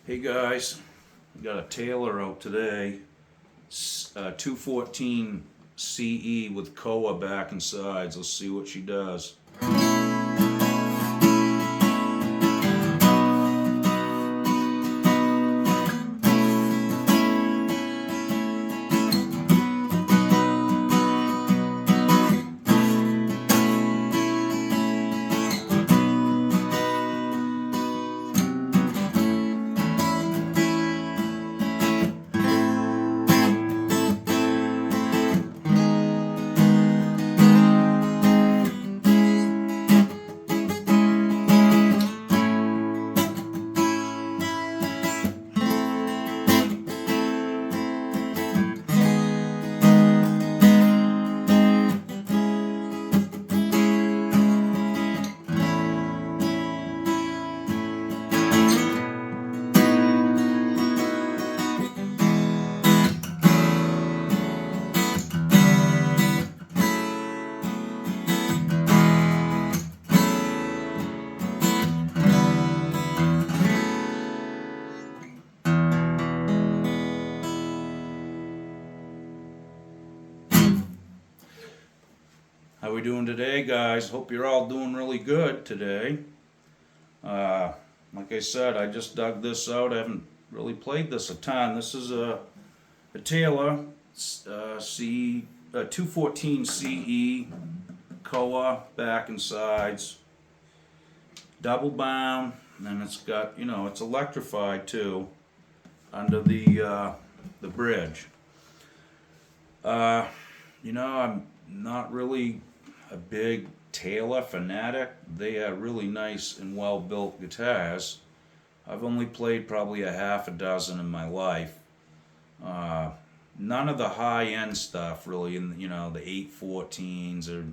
Hey guys, we got a Taylor out today, 214 CE with Koa back and sides. Let's see what she does. How we doing today, guys? Hope you're all doing really good today. Like I said, I just dug this out. I haven't really played this a ton. This is a Taylor 214 CE Koa back and sides, double bound, and it's got, it's electrified too under the bridge. I'm not really a big Taylor fanatic. They are really nice and well built guitars. I've only played probably a half a dozen in my life. None of the high end stuff really, in the 814s or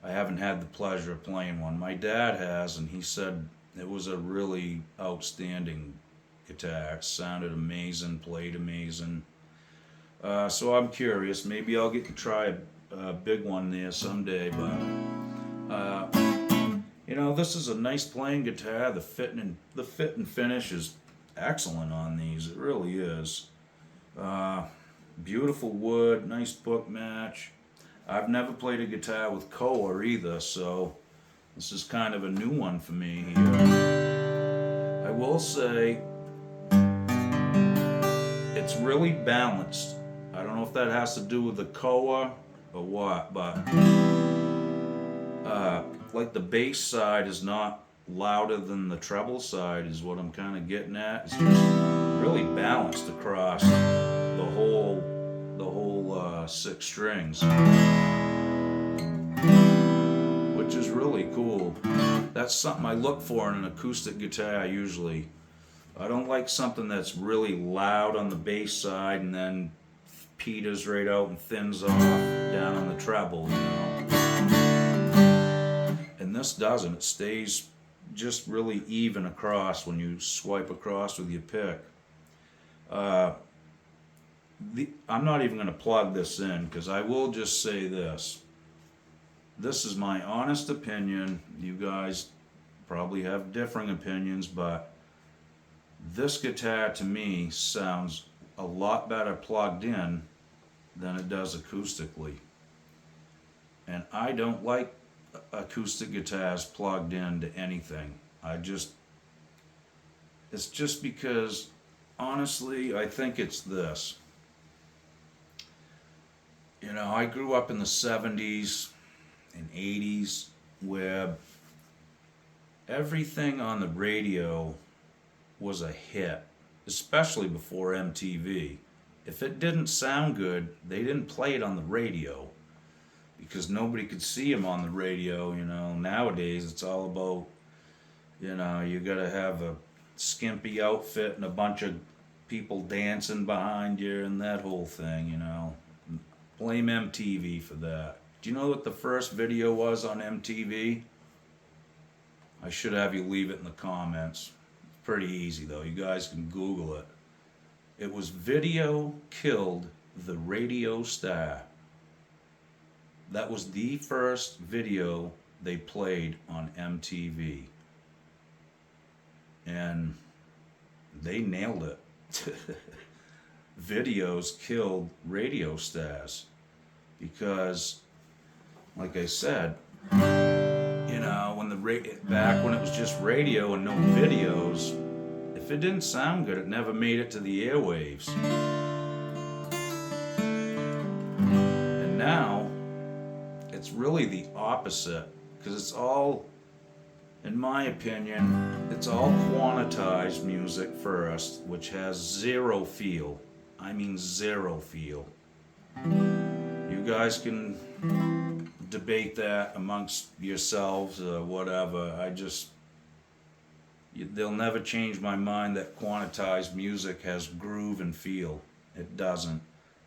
I haven't had the pleasure of playing one. My dad has, and he said it was a really outstanding guitar. It sounded amazing, played amazing. So I'm curious. Maybe I'll get to try a big one there someday. But this is a nice playing guitar. The fit and finish is excellent on these. It really is. Beautiful wood, nice book match. I've never played a guitar with Koa either, so this is kind of a new one for me here. I will say it's really balanced. I don't know if that has to do with the Koa or what, but like the bass side is not louder than the treble side is what I'm kind of getting at. It's just really balanced across the whole 6 strings, which is really cool. That's something I look for in an acoustic guitar usually. I don't like something that's really loud on the bass side and then peters right out and thins off down on the treble, And this doesn't. It stays just really even across when you swipe across with your pick. I'm not even going to plug this in because I will just say this. This is my honest opinion. You guys probably have differing opinions, but this guitar to me sounds a lot better plugged in than it does acoustically. And I don't like acoustic guitars plugged into anything. It's just because, honestly, I think it's this. I grew up in the 70s and 80s where everything on the radio was a hit, especially before MTV. If it didn't sound good, they didn't play it on the radio because nobody could see them on the radio. Nowadays it's all about, you gotta have a skimpy outfit and a bunch of people dancing behind you and that whole thing, Blame MTV for that. Do you know what the first video was on MTV? I should have you leave it in the comments. It's pretty easy though. You guys can Google it. It was Video Killed the Radio Star. That was the first video they played on MTV. And they nailed it. Videos killed radio stars because, like I said, when back when it was just radio and no videos, if it didn't sound good, it never made it to the airwaves. And now it's really the opposite, because it's all, in my opinion, it's all quantized music first, which has zero feel. I mean zero feel. You guys can debate that amongst yourselves or whatever. They'll never change my mind that quantized music has groove and feel. It doesn't.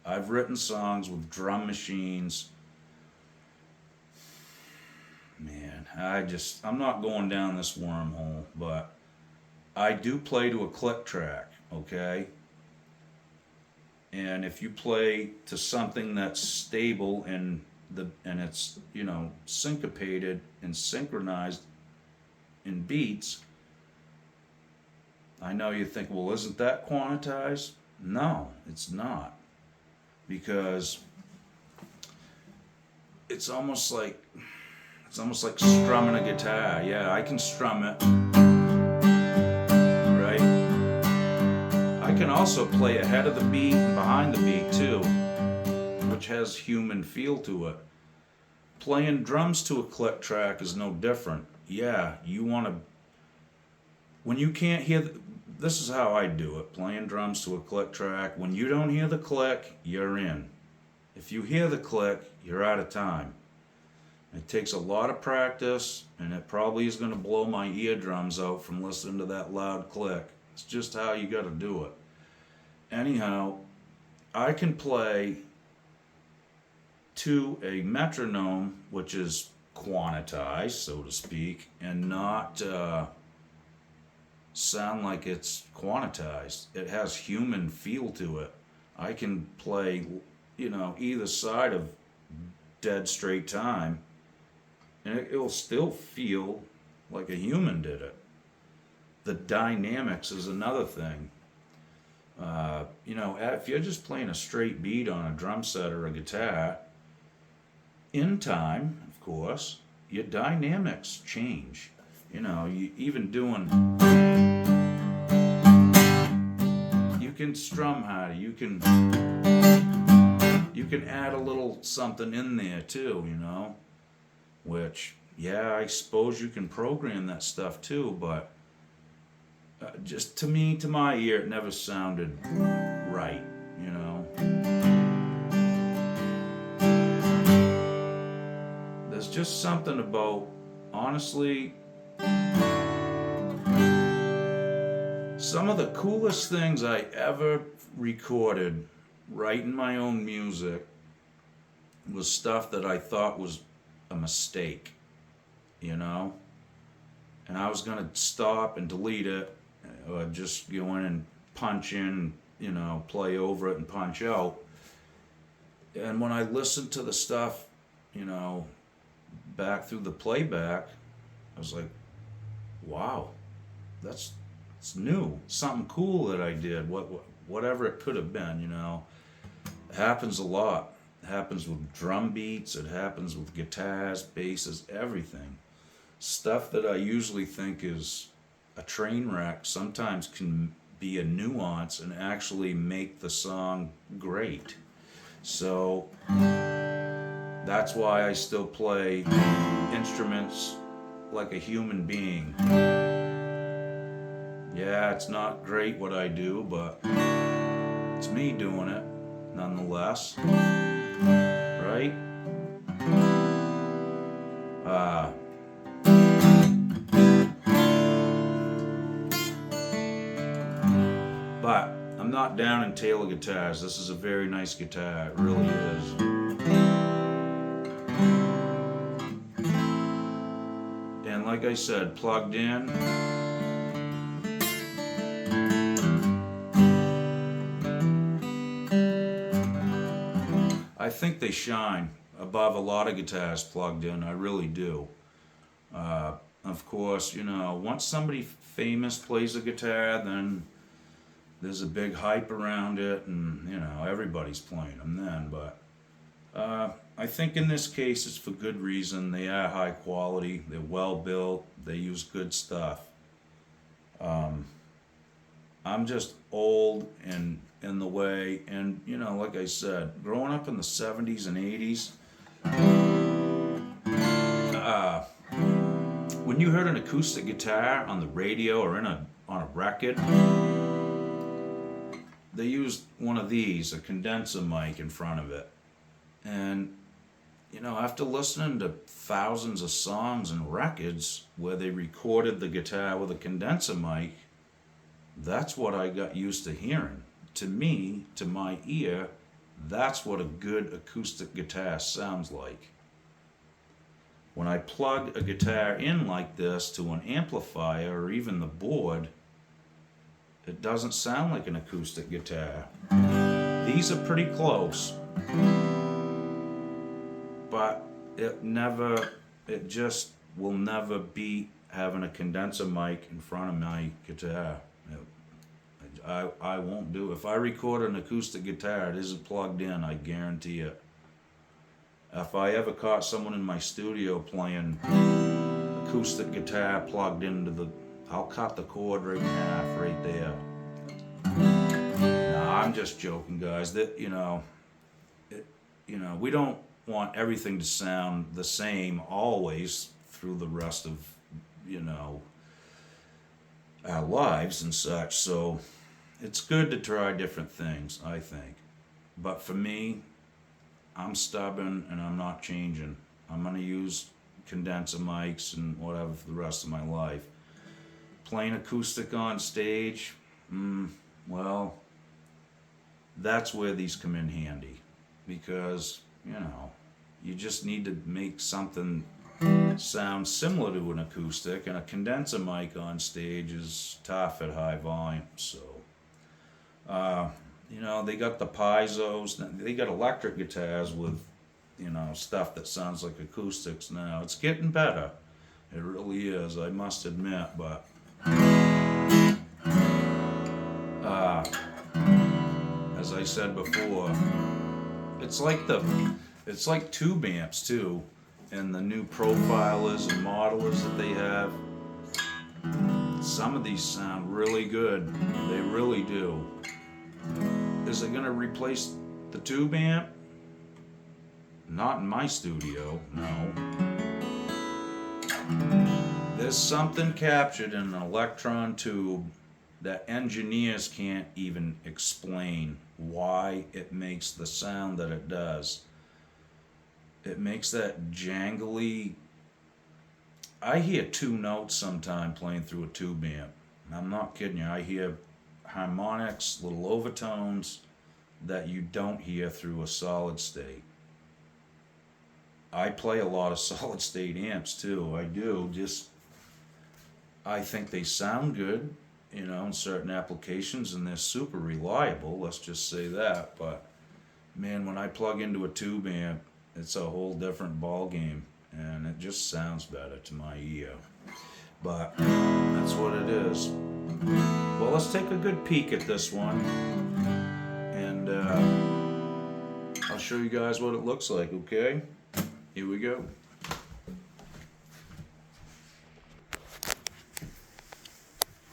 I've written songs with drum machines. Man, I'm not going down this wormhole, but I do play to a click track, okay? And if you play to something that's stable and it's, syncopated and synchronized in beats, I know you think, well, isn't that quantized? No, it's not. Because it's almost like strumming a guitar. Yeah, I can strum it, right? I can also play ahead of the beat and behind the beat too, which has human feel to it. Playing drums to a click track is no different. Yeah, when you can't hear, this is how I do it, playing drums to a click track. When you don't hear the click, you're in. If you hear the click, you're out of time. It takes a lot of practice, and it probably is going to blow my eardrums out from listening to that loud click. It's just how you got to do it. Anyhow, I can play to a metronome, which is quantized, so to speak, and not sound like it's quantized. It has human feel to it. I can play, either side of dead straight time, and it will still feel like a human did it. The dynamics is another thing. If you're just playing a straight beat on a drum set or a guitar, in time, of course, your dynamics change. You even doing, you can strum harder, you can add a little something in there too, which, yeah, I suppose you can program that stuff too, but just to my ear, it never sounded right, There's just something about, honestly, some of the coolest things I ever recorded writing my own music was stuff that I thought was a mistake, and I was going to stop and delete it, or just go in and punch in, play over it and punch out. And when I listened to the stuff, back through the playback, I was like, wow, it's new, something cool that I did, whatever it could have been, It happens a lot. It happens with drum beats, it happens with guitars, basses, everything. Stuff that I usually think is a train wreck sometimes can be a nuance and actually make the song great. So that's why I still play instruments like a human being. Yeah, it's not great what I do, but it's me doing it nonetheless. Right? But I'm not down in Taylor guitars. This is a very nice guitar. It really is. And like I said, plugged in. I think they shine above a lot of guitars plugged in. I really do. Of course, once somebody famous plays a guitar, then there's a big hype around it, and everybody's playing them then. But I think in this case it's for good reason. They are high quality. They're well built. They use good stuff. Um, I'm just old and in the way, and like I said, growing up in the '70s and '80s, uh, when you heard an acoustic guitar on the radio or on a record, they used one of these, a condenser mic in front of it. And after listening to thousands of songs and records where they recorded the guitar with a condenser mic, that's what I got used to hearing. To me, to my ear, that's what a good acoustic guitar sounds like. When I plug a guitar in like this to an amplifier or even the board, it doesn't sound like an acoustic guitar. These are pretty close, but it just will never beat having a condenser mic in front of my guitar. I won't do it. If I record an acoustic guitar, it isn't plugged in, I guarantee it. If I ever caught someone in my studio playing acoustic guitar plugged into I'll cut the cord right in half right there. No, I'm just joking, guys. We don't want everything to sound the same always through the rest of, our lives and such. So it's good to try different things, I think. But for me, I'm stubborn and I'm not changing. I'm going to use condenser mics and whatever for the rest of my life. Playing acoustic on stage, well, that's where these come in handy. Because, you just need to make something sound similar to an acoustic, and a condenser mic on stage is tough at high volume. So, they got the piezo's, they got electric guitars with, stuff that sounds like acoustics now. It's getting better. It really is, I must admit, but as I said before, it's like tube amps too, and the new profilers and modelers that they have. Some of these sound really good. They really do. Is it gonna replace the tube amp? Not in my studio, no. There's something captured in an electron tube that engineers can't even explain why it makes the sound that it does. It makes that jangly. I hear two notes sometime playing through a tube amp. I'm not kidding you. I hear harmonics, little overtones that you don't hear through a solid state. I play a lot of solid state amps too. I do. I think they sound good, in certain applications, and they're super reliable. Let's just say that. But man, when I plug into a tube amp, it's a whole different ball game, and it just sounds better to my ear. But that's what it is. Well, let's take a good peek at this one, and I'll show you guys what it looks like. Okay, here we go.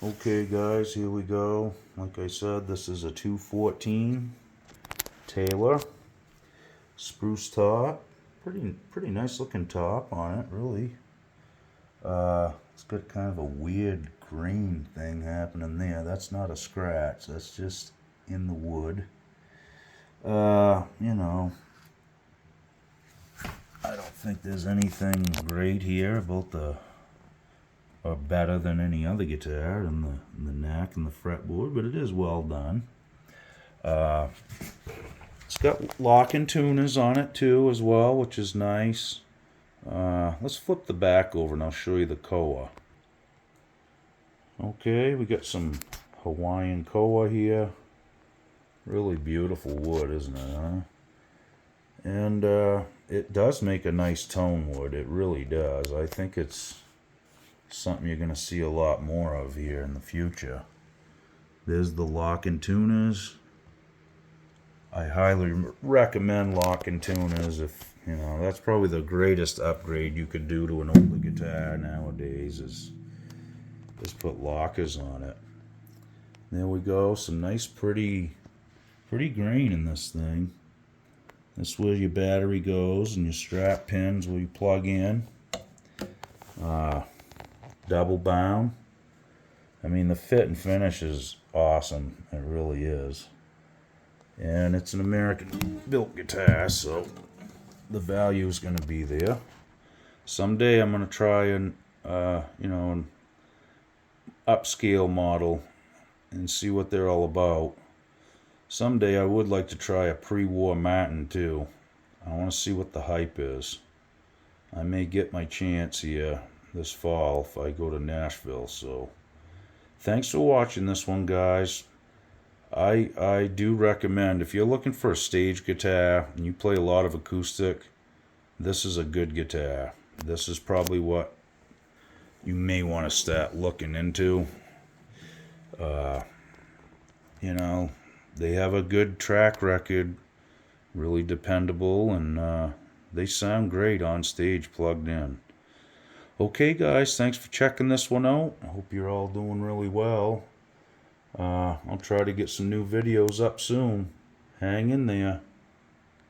Okay guys, here we go. Like I said, this is a 214 Taylor spruce top. Pretty nice looking top on it, really. It's got kind of a weird grain thing happening there. That's not a scratch, that's just in the wood. I don't think there's anything great here about or better than any other guitar in the neck and the fretboard, but it is well done. It's got locking tuners on it too as well, which is nice. Let's flip the back over and I'll show you the koa. Okay, we got some Hawaiian koa here. Really beautiful wood, isn't it, huh? And it does make a nice tone wood. It really does. I think it's something you're going to see a lot more of here in the future. There's the lock and tuners. I highly recommend lock and tuners. If you know, that's probably the greatest upgrade you could do to an older guitar nowadays is just put lockers on it. There we go. Some nice, pretty grain in this thing. That's where your battery goes, and your strap pins where you plug in. Double bound. I mean, the fit and finish is awesome. It really is. And it's an American built guitar, so the value is going to be there. Someday I'm going to try an upscale model and see what they're all about. Someday I would like to try a pre-war Martin too. I want to see what the hype is. I may get my chance here this fall if I go to Nashville. So thanks for watching this one, guys. I do recommend, if you're looking for a stage guitar and you play a lot of acoustic, this is a good guitar. This is probably what you may want to start looking into. They have a good track record, really dependable, and they sound great on stage plugged in. Okay, guys, thanks for checking this one out. I hope you're all doing really well. I'll try to get some new videos up soon. Hang in there.